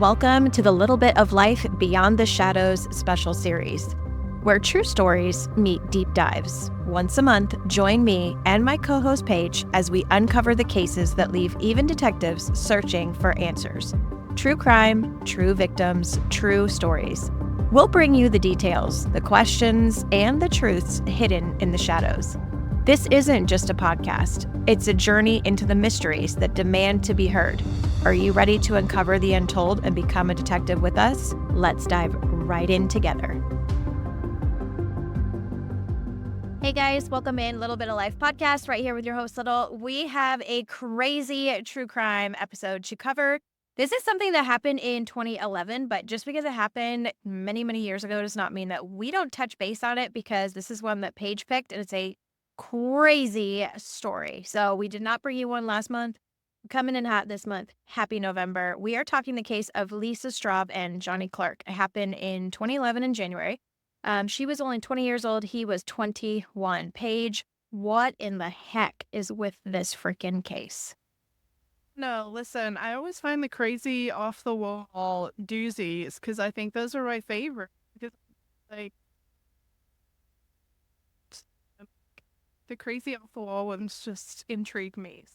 welcome to the Little Bit of Life Beyond the Shadows special series, where true stories meet deep dives. Once a month, join me and my co-host Paige as we uncover the cases that leave even detectives searching for answers. True crime, true victims, true stories. We'll bring you the details, the questions, and the truths hidden in the shadows. This isn't just a podcast. It's a journey into the mysteries that demand to be heard. Are you ready to uncover the untold and become a detective with us? Let's dive right in together. Hey guys, welcome in Little Bit of Life podcast right here with your host Little. We have a crazy true crime episode to cover. This is something that happened in 2011, but just because it happened many, many years ago does not mean that we don't touch base on it, because this is one that Paige picked and it's a crazy story. So we did not bring you one last month. Coming in hot this month. Happy November. We are talking the case of Lisa Straub and Johnny Clarke. It happened in 2011 in January. She was only 20 years old. He was 21. Paige, what in the heck is with this freaking case? No, listen, I always find the crazy off the wall doozies because I think those are my favorite. Because, like, the crazy off the wall ones just intrigue me.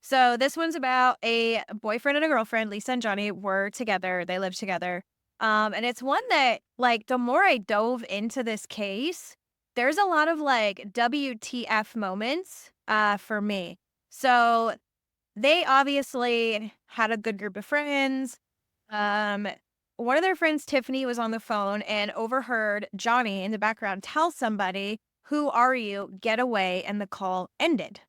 So this one's about a boyfriend and a girlfriend. Lisa and Johnny were together. They lived together. And it's one that, like, the more I dove into this case, there's a lot of, like, WTF moments for me. So they obviously had a good group of friends. One of their friends, Tiffany, was on the phone and overheard Johnny in the background tell somebody, "Who are you? Get away," and the call ended.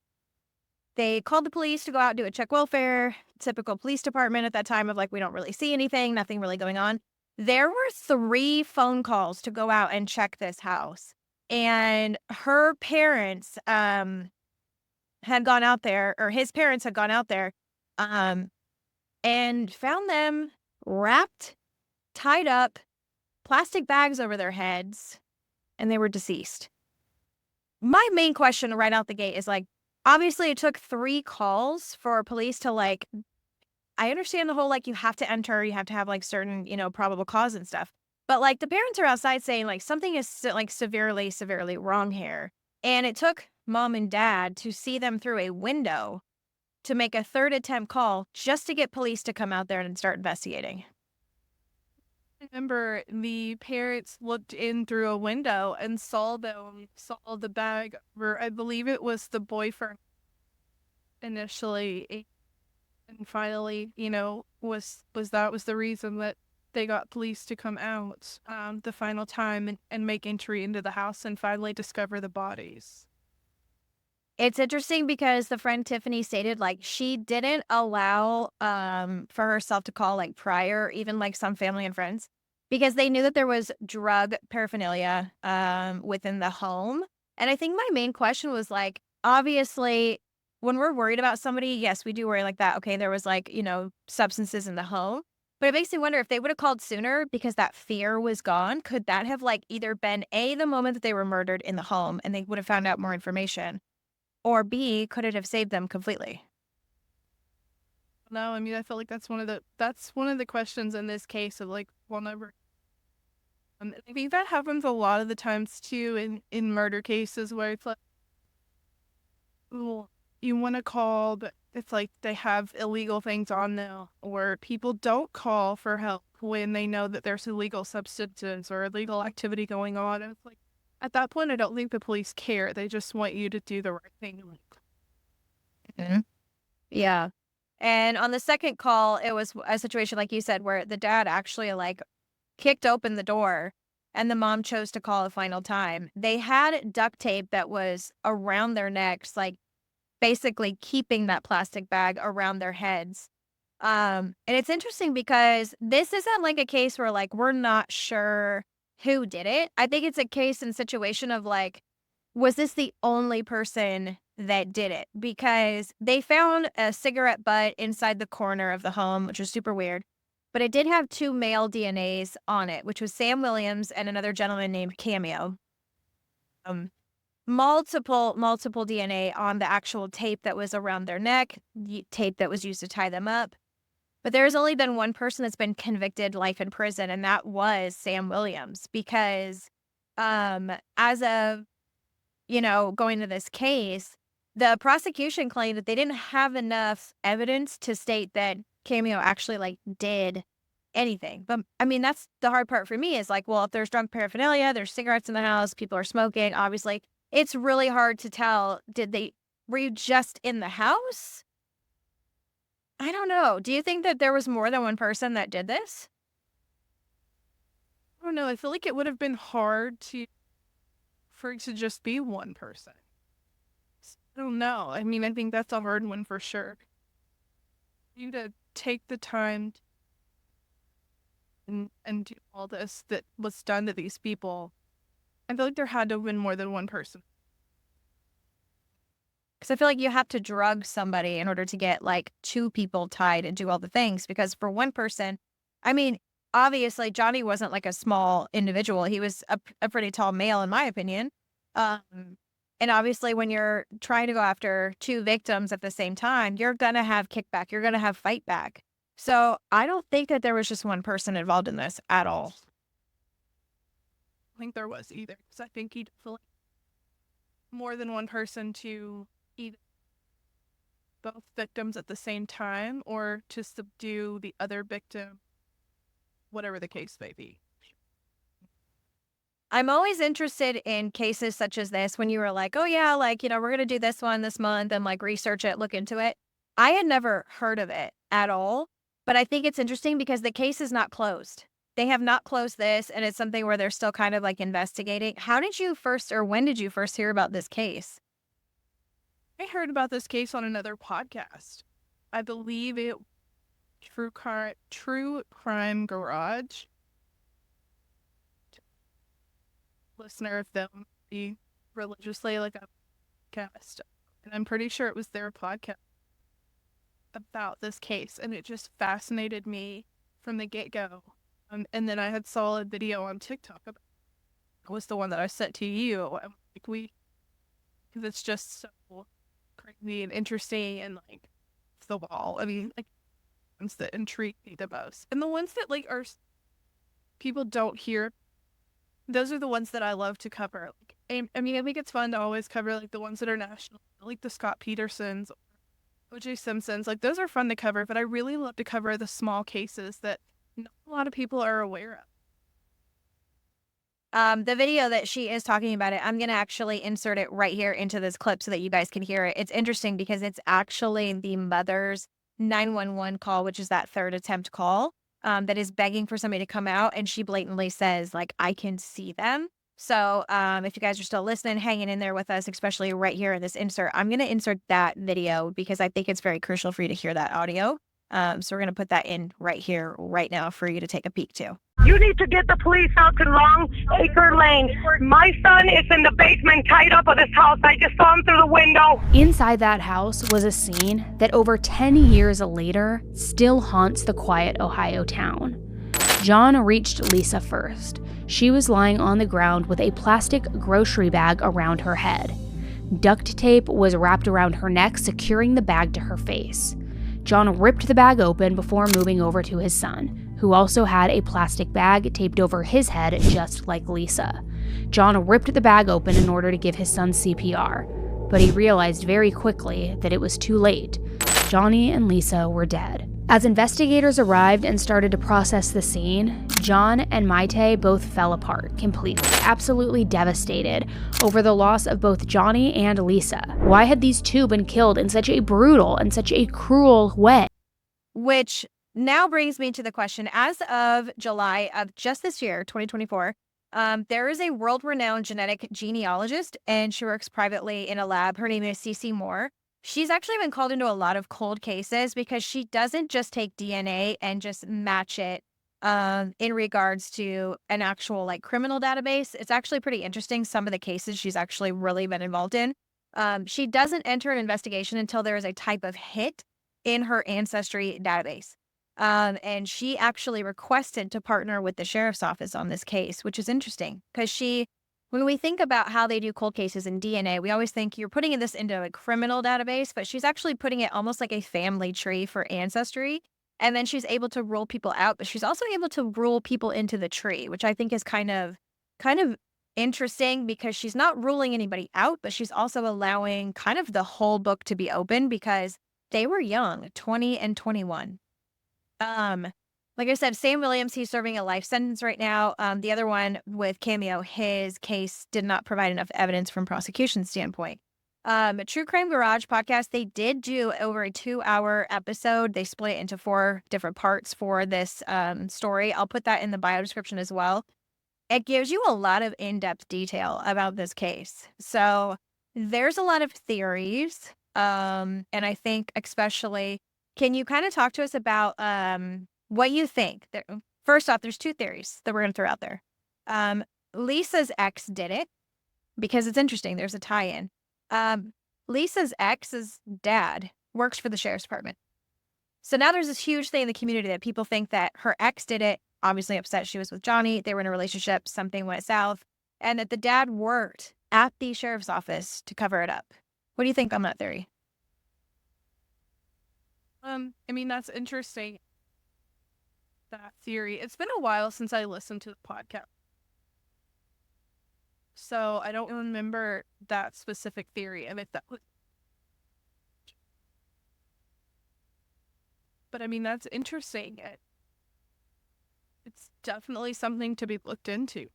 They called the police to go out and do a check welfare. Typical police department at that time of, like, we don't really see anything, nothing really going on. There were 3 phone calls to go out and check this house. And her parents had gone out there, or his parents had gone out there, and found them wrapped, tied up, plastic bags over their heads, and they were deceased. My main question right out the gate is, like, obviously it took 3 calls for police to, like, I understand the whole, like, you have to enter, you have to have, like, certain, probable cause and stuff. But, like, the parents are outside saying, like, something is, like, severely, severely wrong here. And it took mom and dad to see them through a window to make a 3rd attempt call just to get police to come out there and start investigating. I remember the parents looked in through a window and saw the bag where I believe it was the boyfriend initially, and finally, was the reason that they got police to come out the final time and make entry into the house and finally discover the bodies. It's interesting because the friend Tiffany stated, like, she didn't allow for herself to call, like, prior, even, like, some family and friends, because they knew that there was drug paraphernalia within the home. And I think my main question was, like, obviously, when we're worried about somebody, yes, we do worry like that. Okay, there was, like, substances in the home. But it makes me wonder if they would have called sooner because that fear was gone. Could that have, like, either been A, the moment that they were murdered in the home and they would have found out more information? Or B, could it have saved them completely? No, I mean, I feel like that's one of the questions in this case of, like, we'll never. I think that happens a lot of the times too in murder cases where it's like, well, you want to call, but it's like they have illegal things on them, or people don't call for help when they know that there's illegal substances or illegal activity going on. And it's like, at that point, I don't think the police care. They just want you to do the right thing. Mhm. Yeah. And on the second call, it was a situation, like you said, where the dad actually, like, kicked open the door and the mom chose to call a final time. They had duct tape that was around their necks, like, basically keeping that plastic bag around their heads. And it's interesting because this isn't like a case where, like, we're not sure who did it. I think it's a case and situation of, like, was this the only person that did it? Because they found a cigarette butt inside the corner of the home, which was super weird. But it did have 2 male DNAs on it, which was Sam Williams and another gentleman named Cameo. Um, multiple DNA on the actual tape that was around their neck, tape that was used to tie them up. But there's only been one person that's been convicted life in prison, and that was Sam Williams because, as of, going to this case, the prosecution claimed that they didn't have enough evidence to state that Cameo actually, like, did anything. But, I mean, that's the hard part for me is, like, well, if there's drunk paraphernalia, there's cigarettes in the house, people are smoking, obviously, it's really hard to tell, were you just in the house? I don't know. Do you think that there was more than one person that did this? I don't know. I feel like it would have been hard for it to just be one person. I don't know. I mean, I think that's a hard one for sure. You to take the time and do all this that was done to these people. I feel like there had to have been more than one person. Because I feel like you have to drug somebody in order to get like two people tied and do all the things. Because for one person, I mean, obviously Johnny wasn't like a small individual. He was a pretty tall male, in my opinion. Um, and obviously, when you're trying to go after two victims at the same time, you're going to have kickback. You're going to have fight back. So I don't think that there was just one person involved in this at all. I think there was either. Because I think he feel like more than one person to either both victims at the same time or to subdue the other victim, whatever the case may be. I'm always interested in cases such as this when you were like, oh, yeah, like, we're going to do this one this month and like research it, look into it. I had never heard of it at all, but I think it's interesting because the case is not closed. They have not closed this, and it's something where they're still kind of like investigating. How did you first, or when did you first hear about this case? I heard about this case on another podcast. I believe it True Crime Garage. Listener of them be religiously like a podcast. And I'm pretty sure it was their podcast about this case, and it just fascinated me from the get-go. And then I had saw a video on TikTok about it was the one that I sent to you. Like because it's just so crazy and interesting and like the wall. I mean, like ones that intrigue me the most, and the ones that like are people don't hear. Those are the ones that I love to cover. Like, I mean, I think it's fun to always cover like the ones that are national, like the Scott Petersons, O.J. Simpsons. Like those are fun to cover, but I really love to cover the small cases that not a lot of people are aware of. The video that she is talking about it, I'm going to actually insert it right here into this clip so that you guys can hear it. It's interesting because it's actually the mother's 911 call, which is that third attempt call, that is begging for somebody to come out. And she blatantly says, like, I can see them. So if you guys are still listening, hanging in there with us, especially right here in this insert, I'm going to insert that video because I think it's very crucial for you to hear that audio. So we're going to put that in right here, right now for you to take a peek to. You need to get the police out to Long Acre Lane. My son is in the basement tied up at his house. I just saw him through the window. Inside that house was a scene that over 10 years later still haunts the quiet Ohio town. John reached Lisa first. She was lying on the ground with a plastic grocery bag around her head. Duct tape was wrapped around her neck, securing the bag to her face. John ripped the bag open before moving over to his son, who also had a plastic bag taped over his head just like Lisa. John ripped the bag open in order to give his son CPR, but he realized very quickly that it was too late. Johnny and Lisa were dead. As investigators arrived and started to process the scene, John and Maite both fell apart completely, absolutely devastated over the loss of both Johnny and Lisa. Why had these two been killed in such a brutal and such a cruel way? Which now brings me to the question, as of July of just this year, 2024, there is a world-renowned genetic genealogist, and she works privately in a lab. Her name is Cece Moore. She's actually been called into a lot of cold cases because she doesn't just take DNA and just match it in regards to an actual like criminal database. It's actually pretty interesting, some of the cases she's actually really been involved in. She doesn't enter an investigation until there is a type of hit in her ancestry database. And she actually requested to partner with the sheriff's office on this case, which is interesting because she when we think about how they do cold cases in DNA, we always think you're putting this into a criminal database, but she's actually putting it almost like a family tree for ancestry. And then she's able to rule people out, but she's also able to rule people into the tree, which I think is kind of interesting because she's not ruling anybody out, but she's also allowing kind of the whole book to be open because they were young, 20 and 21. Um, like I said, Sam Williams, he's serving a life sentence right now. The other one with Cameo, his case did not provide enough evidence from prosecution standpoint. True Crime Garage podcast, they did do over a 2-hour episode. They split it into 4 different parts for this story. I'll put that in the bio description as well. It gives you a lot of in-depth detail about this case. So there's a lot of theories. And I think especially, can you kind of talk to us about what you think? First off, there's 2 theories that we're going to throw out there. Lisa's ex did it because it's interesting. There's a tie-in. Lisa's ex's dad works for the sheriff's department. So now there's this huge thing in the community that people think that her ex did it, obviously upset she was with Johnny. They were in a relationship. Something went south. And that the dad worked at the sheriff's office to cover it up. What do you think on that theory? I mean, that's interesting. That theory. It's been a while since I listened to the podcast, so I don't remember that specific theory and if that was. But I mean, that's interesting. It's definitely something to be looked into.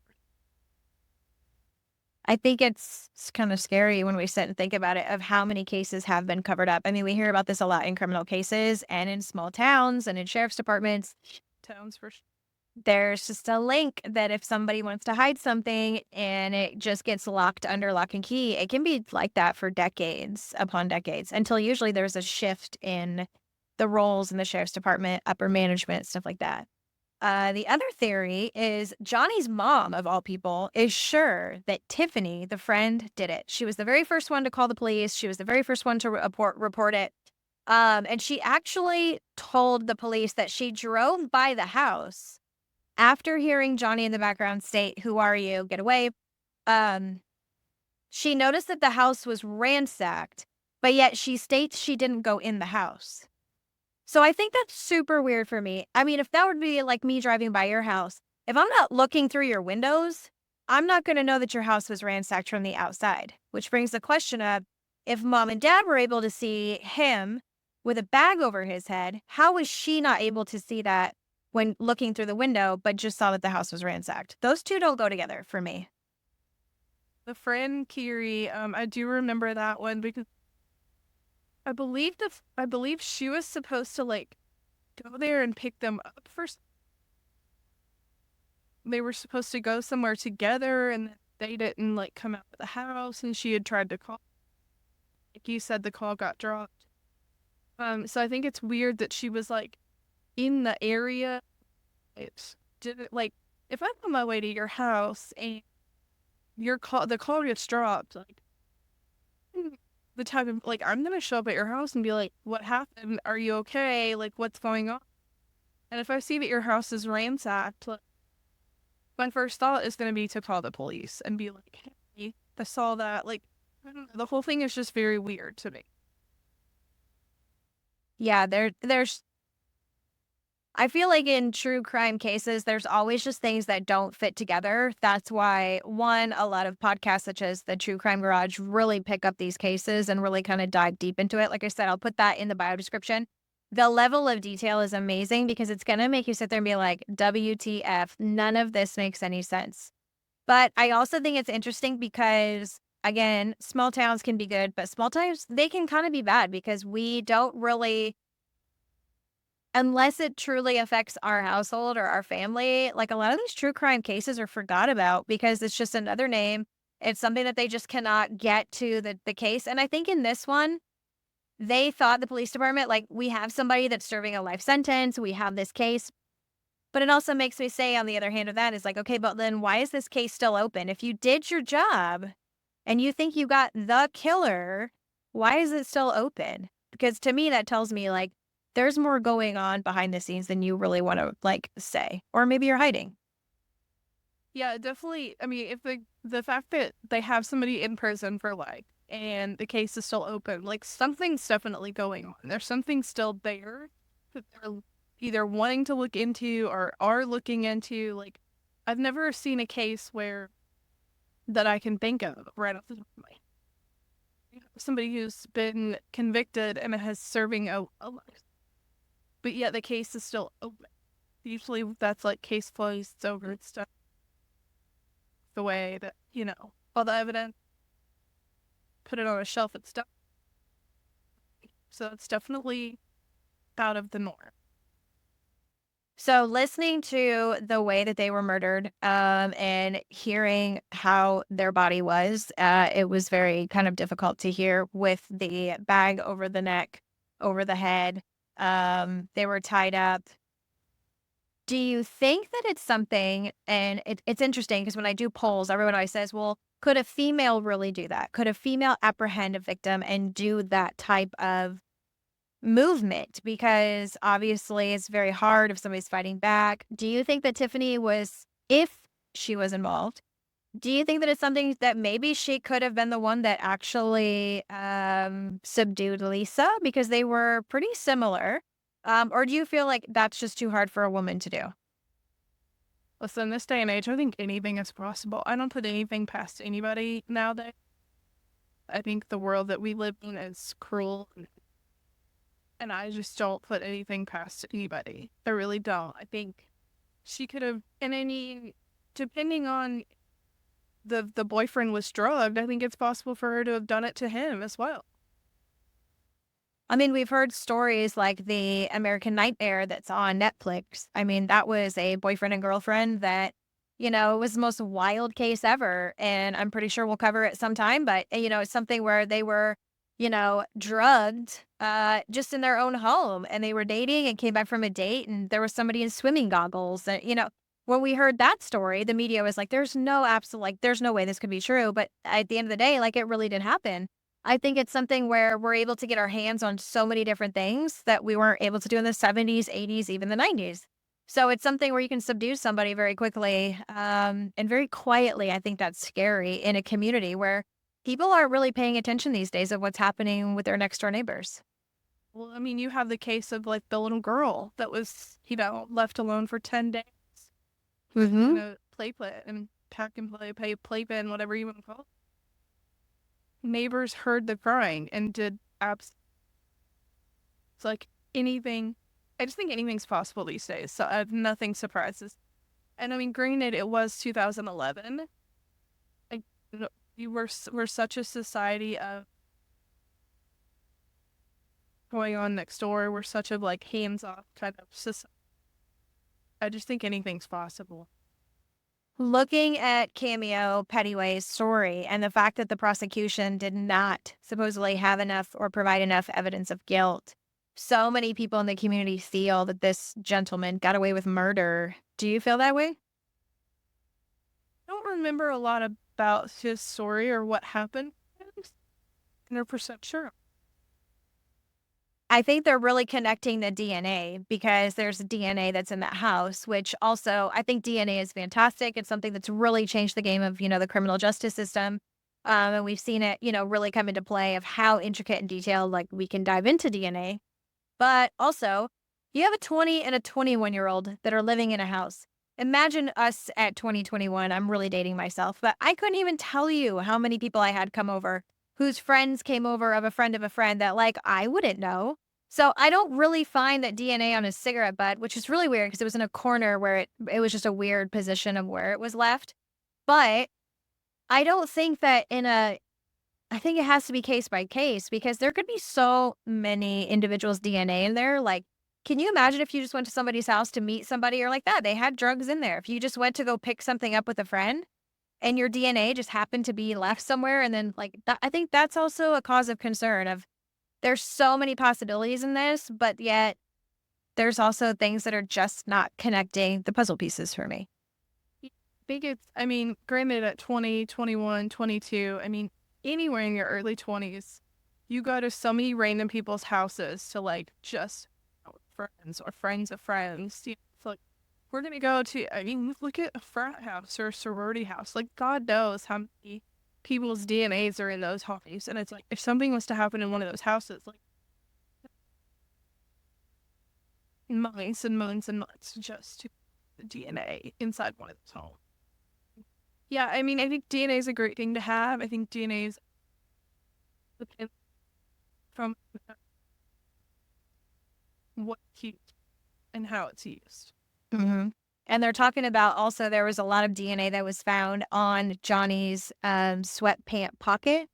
I think it's kind of scary when we sit and think about it of how many cases have been covered up. I mean, we hear about this a lot in criminal cases and in small towns and in sheriff's departments. Towns for sure. There's just a link that if somebody wants to hide something and it just gets locked under lock and key, it can be like that for decades upon decades until usually there's a shift in the roles in the sheriff's department, upper management, stuff like that. The other theory is Johnny's mom, of all people, is sure that Tiffany, the friend, did it. She was the very first one to call the police. She was the very first one to report it. And she actually told the police that she drove by the house after hearing Johnny in the background state, "Who are you? Get away." She noticed that the house was ransacked, but yet she states she didn't go in the house. So I think that's super weird for me. I mean, if that would be like me driving by your house, if I'm not looking through your windows, I'm not going to know that your house was ransacked from the outside, which brings the question up, if mom and dad were able to see him with a bag over his head, how was she not able to see that when looking through the window, but just saw that the house was ransacked? Those two don't go together for me. The friend Kiri, I do remember that one because I believe she was supposed to like go there and pick them up first. They were supposed to go somewhere together and they didn't like come out of the house, and she had tried to call. Like you said, the call got dropped. So I think it's weird that she was like in the area. It didn't like if I'm on my way to your house and the call gets dropped, like the type of like I'm gonna show up at your house and be like, "What happened? Are you okay? Like, what's going on?" And if I see that your house is ransacked, like, my first thought is gonna be to call the police and be like, "Hey, I saw that." Like, I don't know, the whole thing is just very weird to me. Yeah, there's I feel like in true crime cases, there's always just things that don't fit together. That's why, one, a lot of podcasts such as the True Crime Garage really pick up these cases and really kind of dive deep into it. Like I said, I'll put that in the bio description. The level of detail is amazing because it's going to make you sit there and be like, WTF, none of this makes any sense. But I also think it's interesting because, again, small towns can be good, but small towns, they can kind of be bad because we don't really, unless it truly affects our household or our family, like a lot of these true crime cases are forgot about because it's just another name. It's something that they just cannot get to the case. And I think in this one, they thought, the police department, like, we have somebody that's serving a life sentence. We have this case. But it also makes me say, on the other hand of that, is like, okay, but then why is this case still open? If you did your job and you think you got the killer, why is it still open? Because to me, that tells me, like, there's more going on behind the scenes than you really want to, like, say. Or maybe you're hiding. Yeah, definitely. I mean, if the fact that they have somebody in prison for life and the case is still open, like something's definitely going on. There's something still there that they're either wanting to look into or are looking into. Like, I've never seen a case where that I can think of right off the top of my head. Somebody who's been convicted and has serving a life, but yet the case is still open. Usually that's like case closed, it's over, it's done. The way that, all the evidence, put it on a shelf, it's done. So it's definitely out of the norm. So listening to the way that they were murdered, and hearing how their body was, it was very kind of difficult to hear with the bag over the neck, over the head. They were tied up. Do you think that it's something, and it's interesting because when I do polls, everyone always says, well, could a female really do that? Could a female apprehend a victim and do that type of movement? Because obviously it's very hard if somebody's fighting back. Do you think that Tiffany was, if she was involved, do you think that it's something that maybe she could have been the one that actually subdued Lisa because they were pretty similar? Or do you feel like that's just too hard for a woman to do? Listen, in this day and age, I think anything is possible. I don't put anything past anybody nowadays. I think the world that we live in is cruel, and I just don't put anything past anybody. I really don't. I think she could have, depending on the boyfriend was drugged, I think it's possible for her to have done it to him as well. I mean, we've heard stories like the American Nightmare that's on Netflix. I mean, that was a boyfriend and girlfriend that, it was the most wild case ever. And I'm pretty sure we'll cover it sometime. But, it's something where they were, drugged just in their own home. And they were dating and came back from a date. And there was somebody in swimming goggles. And, when we heard that story, the media was like, there's no way this could be true. But at the end of the day, like, it really did happen. I think it's something where we're able to get our hands on so many different things that we weren't able to do in the 70s, 80s, even the 90s. So it's something where you can subdue somebody very quickly, and very quietly. I think that's scary in a community where people aren't really paying attention these days of what's happening with their next door neighbors. Well, I mean, you have the case of like the little girl that was, left alone for 10 days. Mm-hmm. Play and pack and play playpen, whatever you want to call it. Neighbors heard the crying and did it's like anything. I just think anything's possible these days. So nothing surprises. And I mean, granted, it was 2011. We're such a society of going on next door. We're such a like hands off kind of society. I just think anything's possible. Looking at Cameo Pettyway's story and the fact that the prosecution did not supposedly have enough or provide enough evidence of guilt, so many people in the community feel that this gentleman got away with murder. Do you feel that way? I don't remember a lot about his story or what happened. 100% sure. I think they're really connecting the DNA because there's DNA that's in that house, which also I think DNA is fantastic. It's something that's really changed the game of, the criminal justice system. And we've seen it, really come into play of how intricate and detailed, like we can dive into DNA. But also, you have a 20 and a 21-year-old that are living in a house. Imagine us at 2021. I'm really dating myself, but I couldn't even tell you how many people I had come over whose friends came over of a friend that like I wouldn't know. So I don't really find that DNA on his cigarette butt, which is really weird because it was in a corner where it was just a weird position of where it was left. But I don't think that I think it has to be case by case because there could be so many individuals' DNA in there. Like, can you imagine if you just went to somebody's house to meet somebody or like that? They had drugs in there. If you just went to go pick something up with a friend, and your DNA just happened to be left somewhere. And then like that, I think that's also a cause of concern of there's so many possibilities in this, but yet there's also things that are just not connecting the puzzle pieces for me. I mean, granted at 20, 21, 22, I mean, anywhere in your early 20s, you go to so many random people's houses to like just friends or friends of friends. It's like we're going to go to, look at a frat house or a sorority house. Like, God knows how many people's DNAs are in those homes. And it's like, if something was to happen in one of those houses, like, months and months and months just to the DNA inside one of those homes. Yeah, I think DNA is a great thing to have. I think DNA is from what's used and how it's used. Mm-hmm. And they're talking about also there was a lot of DNA that was found on Johnny's sweatpant pocket.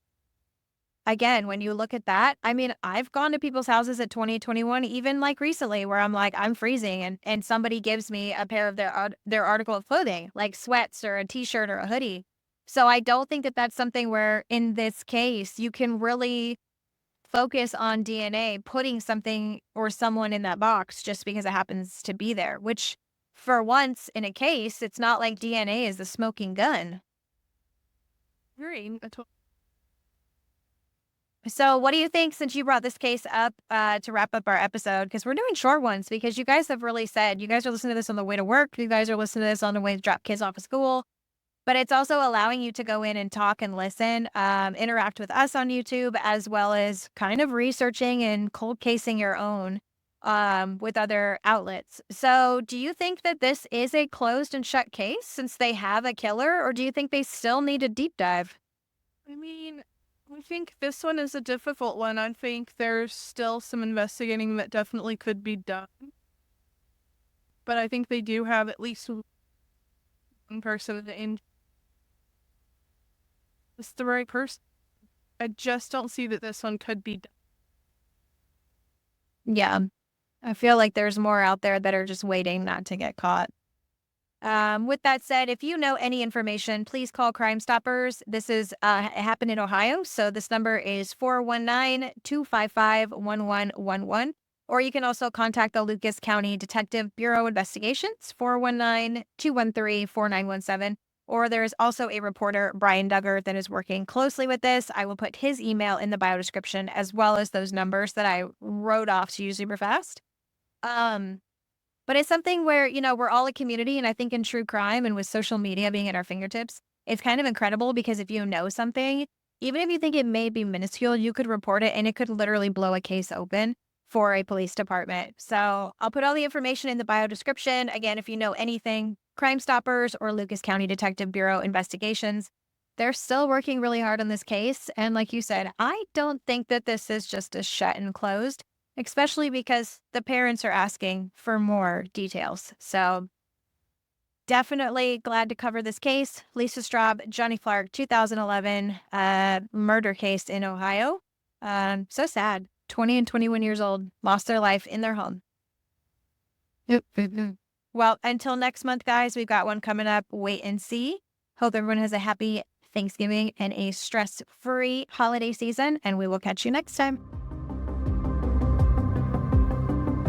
Again, when you look at that, I've gone to people's houses at 2021, even like recently, where I'm like, I'm freezing, and somebody gives me a pair of their article of clothing, like sweats or a t-shirt or a hoodie. So I don't think that that's something where, in this case, you can really focus on DNA, putting something or someone in that box just because it happens to be there, which for once in a case, it's not like DNA is the smoking gun. Very. So what do you think, since you brought this case up to wrap up our episode, because we're doing short ones, because you guys have really said, you guys are listening to this on the way to work, you guys are listening to this on the way to drop kids off of school, but it's also allowing you to go in and talk and listen, interact with us on YouTube, as well as kind of researching and cold casing your own with other outlets. So do you think that this is a closed and shut case since they have a killer, or do you think they still need a deep dive? I think this one is a difficult one. I think there's still some investigating that definitely could be done. But I think they do have at least one person in. It's the right person. I just don't see that this one could be done. Yeah. I feel like there's more out there that are just waiting not to get caught. With that said, if you know any information, please call Crime Stoppers. This is it happened in Ohio, so this number is 419-255-1111. Or you can also contact the Lucas County Detective Bureau Investigations, 419-213-4917. Or there's also a reporter, Brian Duggar, that is working closely with this. I will put his email in the bio description, as well as those numbers that I wrote off to you super fast. But it's something where, we're all a community, and I think in true crime and with social media being at our fingertips, it's kind of incredible because if you know something, even if you think it may be minuscule, you could report it and it could literally blow a case open for a police department. So I'll put all the information in the bio description. Again, if you know anything, Crime Stoppers or Lucas County Detective Bureau Investigations, they're still working really hard on this case. And like you said, I don't think that this is just a shut and closed, especially because the parents are asking for more details. So definitely glad to cover this case. Lisa Straub, Johnny Clarke, 2011 murder case in Ohio. So sad. 20 and 21 years old, lost their life in their home. Yep. Well, until next month, guys, we've got one coming up. Wait and see. Hope everyone has a happy Thanksgiving and a stress-free holiday season, and we will catch you next time.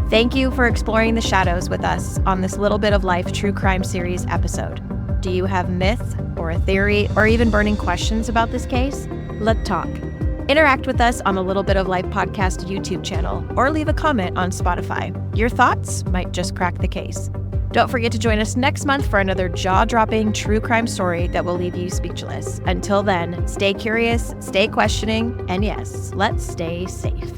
Thank you for exploring the shadows with us on this Little Bit of Life True Crime Series episode. Do you have myth or a theory or even burning questions about this case? Let's talk. Interact with us on the Little Bit of Life podcast YouTube channel or leave a comment on Spotify. Your thoughts might just crack the case. Don't forget to join us next month for another jaw-dropping true crime story that will leave you speechless. Until then, stay curious, stay questioning, and yes, let's stay safe.